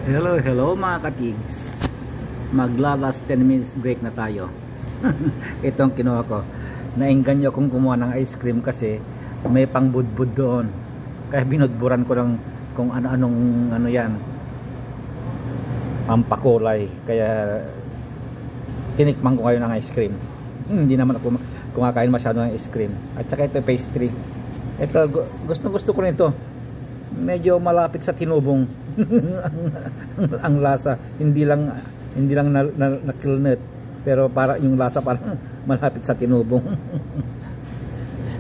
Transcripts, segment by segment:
Hello mga katigs. Maglalas 10 minutes break na tayo. Itong kinuha ko. Naengganyo akong kumuha ng ice cream kasi may pangbudbud doon. Kaya binudburan ko ng kung ano-anong yan. Pampakulay. Kaya tinikman ko kayo ng ice cream. Hindi naman ako kumakain masyado ng ice cream. At saka ito pastry. Ito gusto ko nito. Medyo malapit sa tinubong. ang lasa hindi lang na kilnet, pero para yung lasa parang malapit sa tinubong.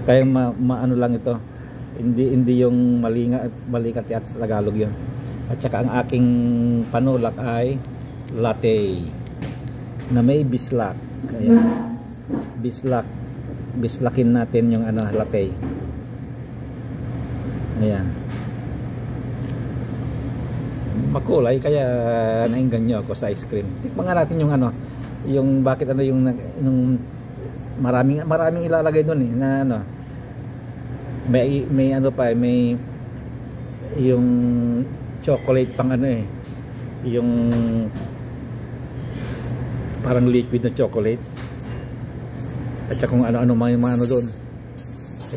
Kaya maano lang ito, hindi yung malikat at Tagalog yun. At saka ang aking panulak ay latte na may bislak. Kaya bislakin natin yung latte. Ayan, makulay, kaya naingganyo ako sa ice cream. Tikman nga natin yung yung bakit yung maraming ilalagay doon na may may yung chocolate pang yung parang liquid na chocolate at saka kung ano may doon.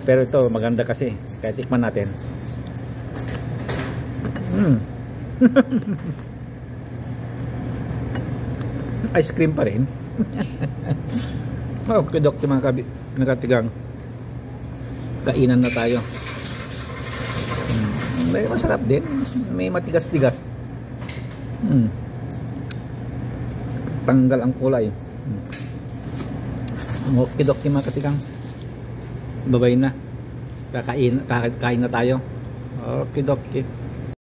Pero ito maganda kasi, kaya tikman natin. Ice cream pa rin. Okay, doktor, mga nakatigang. Kainan na tayo. May masarap din. May matigas-tigas. Tanggal ang kulay. Okay, doktor, mga katigang. Babay na. Kakain na tayo. Okay, doktor.